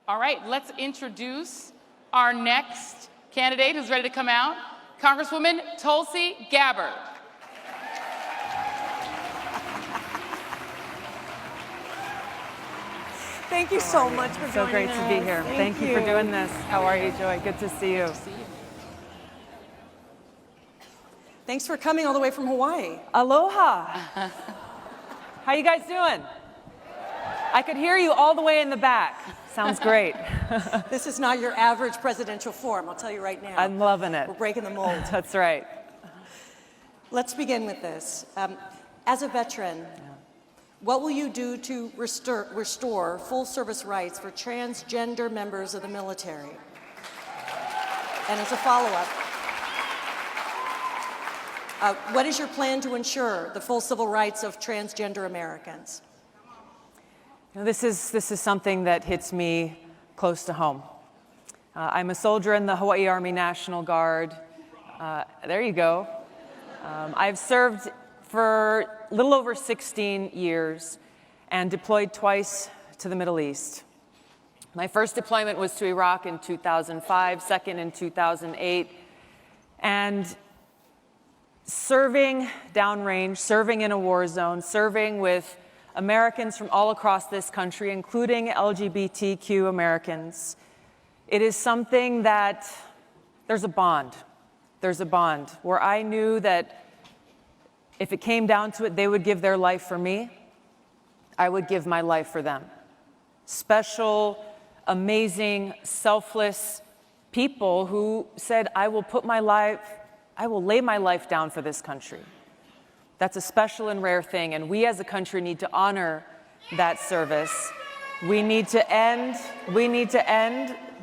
All right, let's introduce our next candidate who's ready to come out, Congresswoman Tulsi Gabbard. Thank you so much for joining us. So great to be here. Thank you for doing this. How are you, Joy? Good to see you. Thanks for coming all the way from Hawaii. Aloha. How you guys doing? I could hear you all the way in the back. Sounds great. This is not your average presidential forum, I'll tell you right now. I'm loving it. We're breaking the mold. That's right. Let's begin with this. As a veteran, what will you do to restore full service rights for transgender members of the military? And as a follow-up, what is your plan to ensure the full civil rights of transgender Americans? You know, this is something that hits me close to home. I'm a soldier in the Hawaii Army National Guard. There you go. I've served for a little over 16 years and deployed twice to the Middle East. My first deployment was to Iraq in 2005, second in 2008, and serving downrange, serving in a war zone, serving with Americans from all across this country, including LGBTQ Americans. It is something that there's a bond. There's a bond where I knew that if it came down to it, they would give their life for me. I would give my life for them. Special, amazing, selfless people who said, I will lay my life down for this country. That's a special and rare thing, and we as a country need to honor that service. We need to end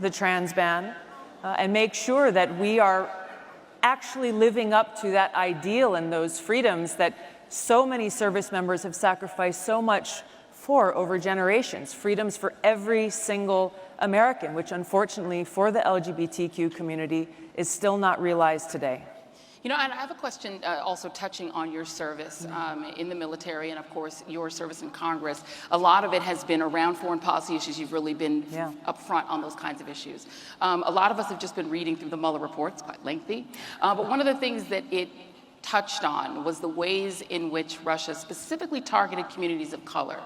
the trans ban and make sure that we are actually living up to that ideal and those freedoms that so many service members have sacrificed so much for over generations. Freedoms for every single American, which unfortunately for the LGBTQ community is still not realized today. You know, and I have a question also touching on your service in the military and, of course, your service in Congress. A lot of it has been around foreign policy issues. You've really been upfront on those kinds of issues. A lot of us have just been reading through the Mueller reports, quite lengthy. But one of the things that it touched on was the ways in which Russia specifically targeted communities of color,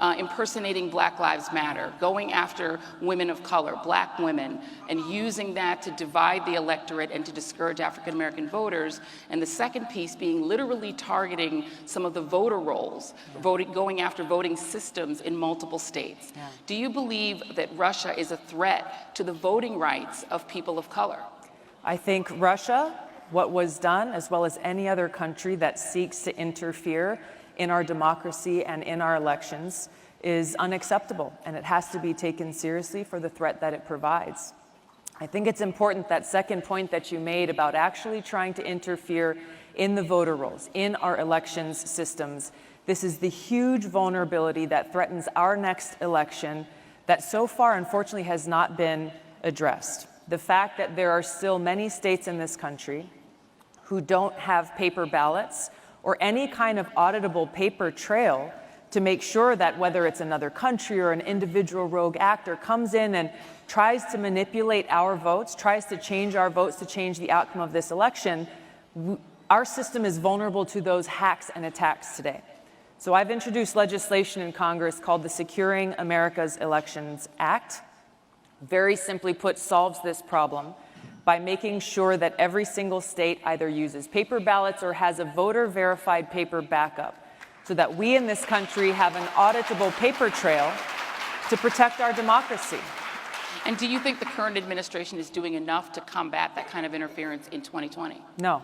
impersonating Black Lives Matter, going after women of color, Black women, and using that to divide the electorate and to discourage African American voters. And the second piece being literally targeting some of the voter rolls, going after voting systems in multiple states. Do you believe that Russia is a threat to the voting rights of people of color? I think Russia, what was done, as well as any other country that seeks to interfere in our democracy and in our elections, is unacceptable, and it has to be taken seriously for the threat that it provides. I think it's important, that second point that you made about actually trying to interfere in the voter rolls, in our elections systems. This is the huge vulnerability that threatens our next election that so far, unfortunately, has not been addressed. The fact that there are still many states in this country who don't have paper ballots or any kind of auditable paper trail to make sure that whether it's another country or an individual rogue actor comes in and tries to manipulate our votes, tries to change our votes to change the outcome of this election, our system is vulnerable to those hacks and attacks today. So I've introduced legislation in Congress called the Securing America's Elections Act. Very simply put, solves this problem by making sure that every single state either uses paper ballots or has a voter-verified paper backup, so that we in this country have an auditable paper trail to protect our democracy. And do you think the current administration is doing enough to combat that kind of interference in 2020? No.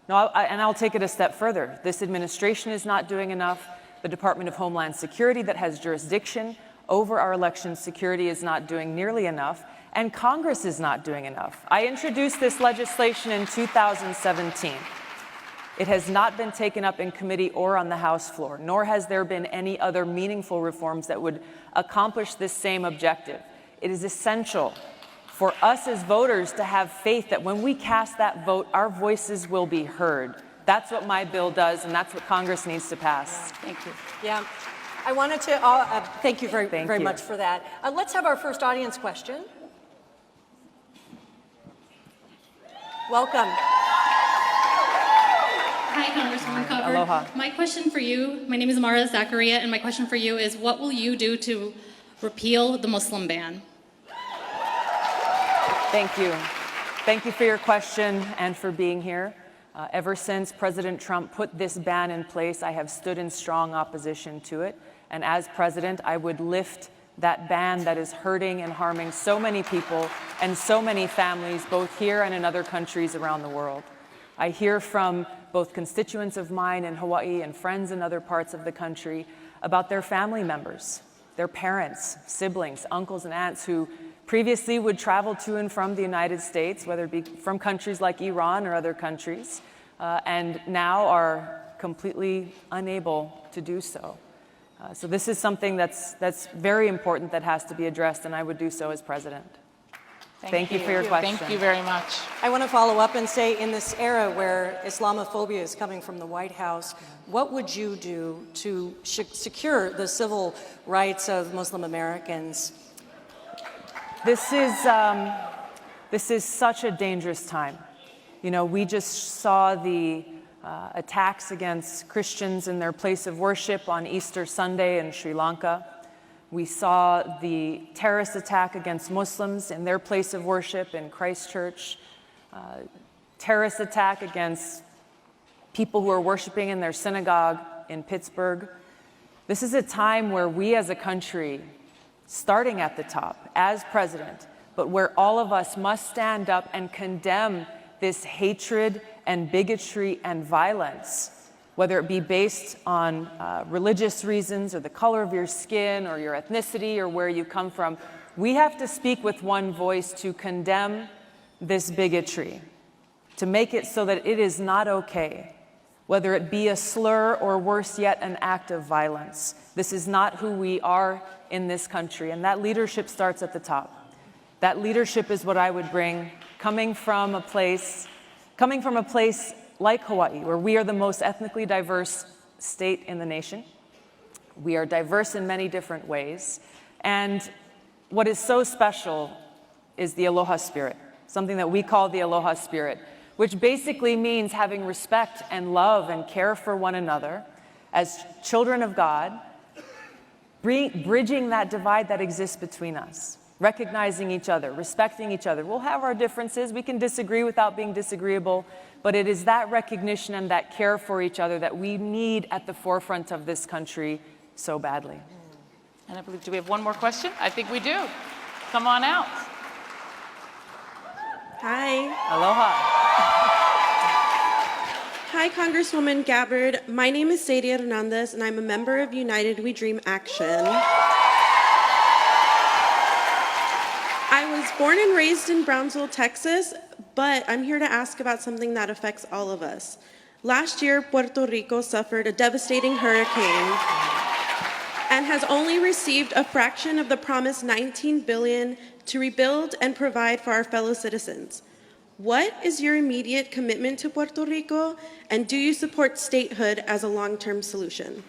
And I'll take it a step further. This administration is not doing enough. The Department of Homeland Security, that has jurisdiction over our election security, is not doing nearly enough, and Congress is not doing enough. I introduced this legislation in 2017. It has not been taken up in committee or on the House floor, nor has there been any other meaningful reforms that would accomplish this same objective. It is essential for us as voters to have faith that when we cast that vote, our voices will be heard. That's what my bill does, and that's what Congress needs to pass. Thank you. Yeah. I wanted to thank you very much for that. Let's have our first audience question. Welcome. Hi, Congresswoman Gabbard. Aloha. My question for you, my name is Mara Zakaria, and my question for you is, what will you do to repeal the Muslim ban? Thank you. Thank you for your question and for being here. Ever since President Trump put this ban in place, I have stood in strong opposition to it. And as president, I would lift that ban that is hurting and harming so many people and so many families, both here and in other countries around the world. I hear from both constituents of mine in Hawaii and friends in other parts of the country about their family members, their parents, siblings, uncles and aunts who previously would travel to and from the United States, whether it be from countries like Iran or other countries, and now are completely unable to do so. So this is something that's very important that has to be addressed, and I would do so as president. Thank you for your question. Thank you very much. I want to follow up and say, in this era where Islamophobia is coming from the White House, what would you do to secure the civil rights of Muslim Americans? This is such a dangerous time. You know, we just saw the attacks against Christians in their place of worship on Easter Sunday in Sri Lanka. We saw the terrorist attack against Muslims in their place of worship in Christchurch, terrorist attack against people who are worshiping in their synagogue in Pittsburgh. This is a time where we as a country, starting at the top as president, but where all of us must stand up and condemn this hatred and bigotry and violence, whether it be based on religious reasons or the color of your skin or your ethnicity or where you come from. We have to speak with one voice to condemn this bigotry, to make it so that it is not okay, whether it be a slur or worse yet, an act of violence. This is not who we are in this country, and that leadership starts at the top. That leadership is what I would bring, coming from a place like Hawaii, where we are the most ethnically diverse state in the nation. We are diverse in many different ways. And what is so special is the aloha spirit, something that we call the aloha spirit, which basically means having respect and love and care for one another as children of God, bridging that divide that exists between us, recognizing each other, respecting each other. We'll have our differences. We can disagree without being disagreeable, but it is that recognition and that care for each other that we need at the forefront of this country so badly. And I believe, do we have one more question? I think we do. Come on out. Hi. Aloha. Hi, Congresswoman Gabbard. My name is Sadie Hernandez, and I'm a member of United We Dream Action. I was born and raised in Brownsville, Texas, but I'm here to ask about something that affects all of us. Last year, Puerto Rico suffered a devastating hurricane and has only received a fraction of the promised $19 billion to rebuild and provide for our fellow citizens. What is your immediate commitment to Puerto Rico, and do you support statehood as a long-term solution?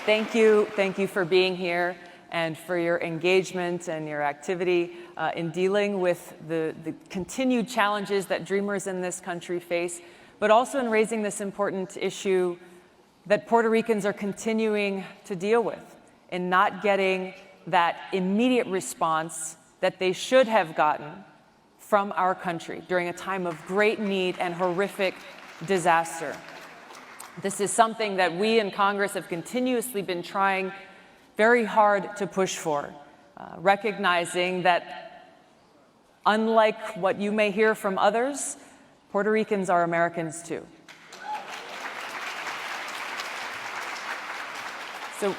Thank you for being here and for your engagement and your activity in dealing with the continued challenges that dreamers in this country face, but also in raising this important issue that Puerto Ricans are continuing to deal with in not getting that immediate response that they should have gotten from our country during a time of great need and horrific disaster. This is something that we in Congress have continuously been trying very hard to push for, recognizing that unlike what you may hear from others, Puerto Ricans are Americans too.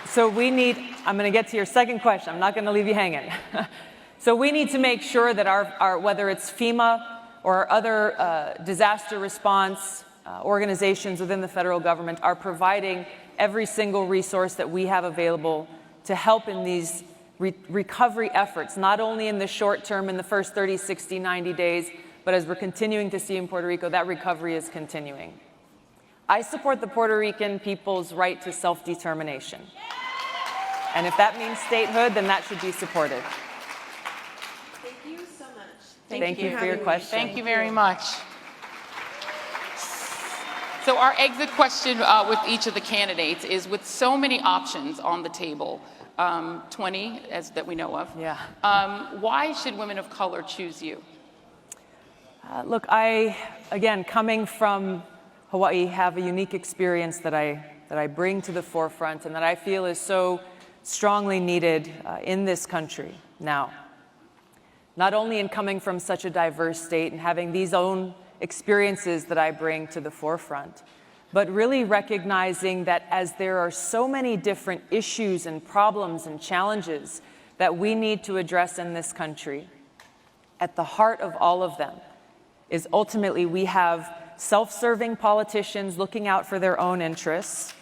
So we need, I'm going to get to your second question. I'm not going to leave you hanging. So we need to make sure that our whether it's FEMA or other disaster response organizations within the federal government are providing every single resource that we have available to help in these recovery efforts, not only in the short term, in the first 30, 60, 90 days, but as we're continuing to see in Puerto Rico, that recovery is continuing. I support the Puerto Rican people's right to self-determination. And if that means statehood, then that should be supported. Thank you so much. Thank you for your question. Thank you very much. So our exit question with each of the candidates is, with so many options on the table, 20 that we know of, Yeah. Why should women of color choose you? Look, again, coming from Hawaii, have a unique experience that I bring to the forefront and that I feel is so strongly needed in this country now. Not only in coming from such a diverse state and having these own experiences that I bring to the forefront, but really recognizing that as there are so many different issues and problems and challenges that we need to address in this country, at the heart of all of them is ultimately we have self-serving politicians looking out for their own interests,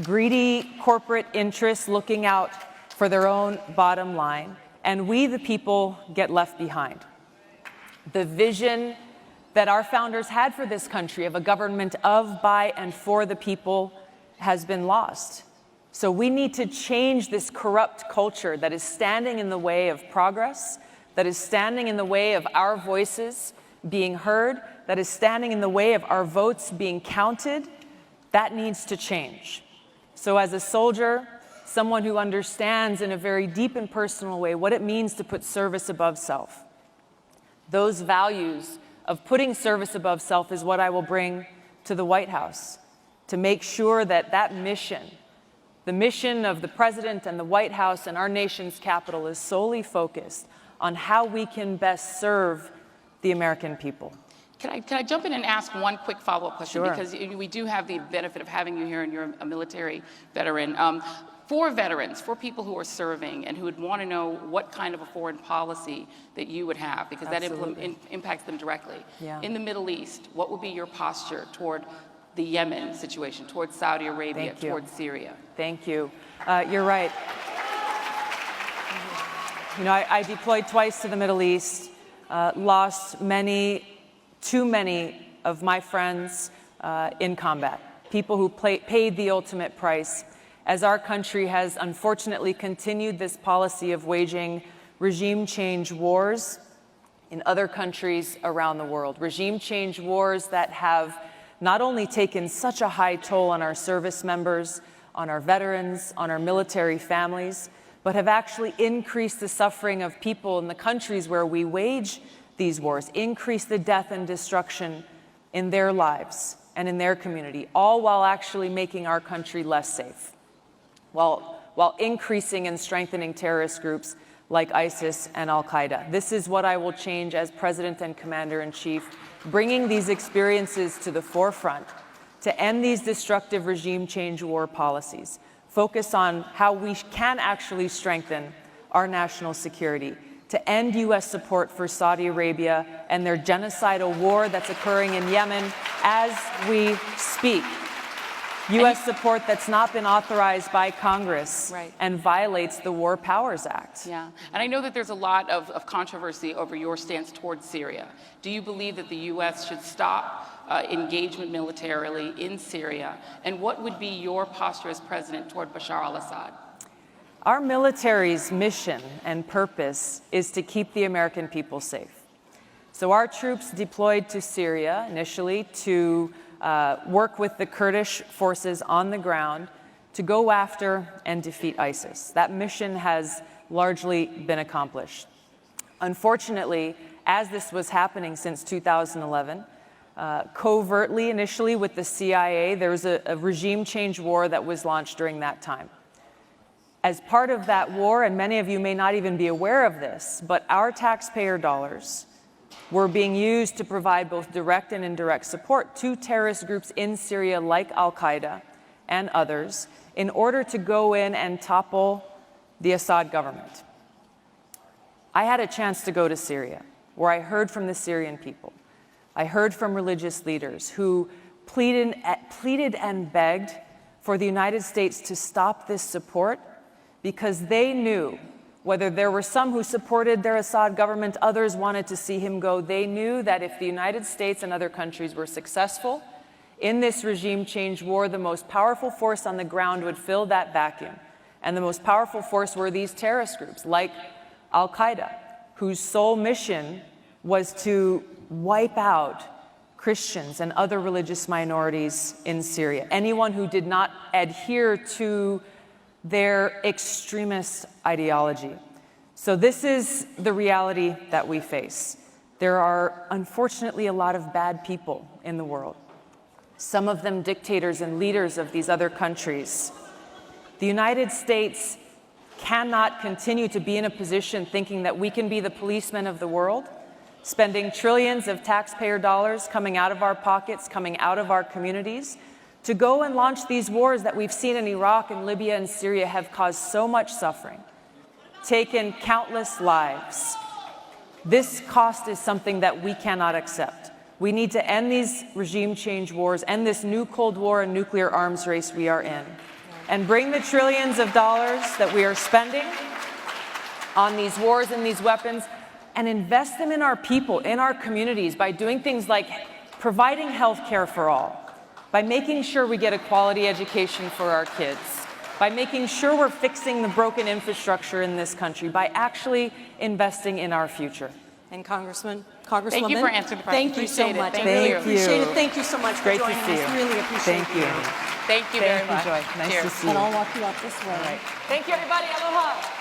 greedy corporate interests looking out for their own bottom line, and we, the people, get left behind. The vision that our founders had for this country of a government of, by, and for the people has been lost. So we need to change this corrupt culture that is standing in the way of progress, that is standing in the way of our voices being heard, that is standing in the way of our votes being counted. That needs to change. So as a soldier, someone who understands in a very deep and personal way what it means to put service above self, those values of putting service above self is what I will bring to the White House, to make sure that that mission, the mission of the President and the White House and our nation's capital, is solely focused on how we can best serve the American people. Can I jump in and ask one quick follow-up question? Sure. Because we do have the benefit of having you here, and you're a military veteran. For veterans, for people who are serving and who would want to know what kind of a foreign policy that you would have, because that impacts them directly. Yeah. In the Middle East, what would be your posture toward the Yemen situation, towards Saudi Arabia, towards Syria? Thank you. You're right. You know, I deployed twice to the Middle East, lost too many of my friends in combat, people who paid the ultimate price, as our country has unfortunately continued this policy of waging regime change wars in other countries around the world. Regime change wars that have not only taken such a high toll on our service members, on our veterans, on our military families, but have actually increased the suffering of people in the countries where we wage these wars, increased the death and destruction in their lives and in their community, all while actually making our country less safe, while increasing and strengthening terrorist groups like ISIS and Al-Qaeda. This is what I will change as President and Commander-in-Chief, bringing these experiences to the forefront to end these destructive regime change war policies, focus on how we can actually strengthen our national security, to end U.S. support for Saudi Arabia and their genocidal war that's occurring in Yemen as we speak. U.S. support that's not been authorized by Congress and violates the War Powers Act. Yeah, and I know that there's a lot of controversy over your stance towards Syria. Do you believe that the U.S. should stop engagement militarily in Syria? And what would be your posture as president toward Bashar al-Assad? Our military's mission and purpose is to keep the American people safe. So our troops deployed to Syria initially to work with the Kurdish forces on the ground to go after and defeat ISIS. That mission has largely been accomplished. Unfortunately, as this was happening since 2011, covertly initially with the CIA, there was a regime change war that was launched during that time. As part of that war, and many of you may not even be aware of this, but our taxpayer dollars were being used to provide both direct and indirect support to terrorist groups in Syria like Al-Qaeda and others in order to go in and topple the Assad government. I had a chance to go to Syria, where I heard from the Syrian people. I heard from religious leaders who pleaded and begged for the United States to stop this support because they knew, whether there were some who supported their Assad government, others wanted to see him go, they knew that if the United States and other countries were successful In this regime change war, the most powerful force on the ground would fill that vacuum. And the most powerful force were these terrorist groups like Al-Qaeda, whose sole mission was to wipe out Christians and other religious minorities in Syria. Anyone who did not adhere to their extremist ideology. So this is the reality that we face. There are, unfortunately, a lot of bad people in the world. Some of them dictators and leaders of these other countries. The United States cannot continue to be in a position thinking that we can be the policemen of the world, spending trillions of taxpayer dollars coming out of our pockets, coming out of our communities, to go and launch these wars that we've seen in Iraq and Libya and Syria have caused so much suffering, taken countless lives. This cost is something that we cannot accept. We need to end these regime change wars, end this new Cold War and nuclear arms race we are in, and bring the trillions of dollars that we are spending on these wars and these weapons and invest them in our people, in our communities, by doing things like providing health care for all, by making sure we get a quality education for our kids, by making sure we're fixing the broken infrastructure in this country, by actually investing in our future. And Congresswoman, Thank you for answering the question. thank you so Appreciate it. much. Thank I really you. appreciate it. Thank you so much for Great to joining see us. you. Really appreciate Thank you. it. Thank you very much. Joy. Nice Cheers. to see And you. I'll walk you out this way. Thank you, everybody. Aloha.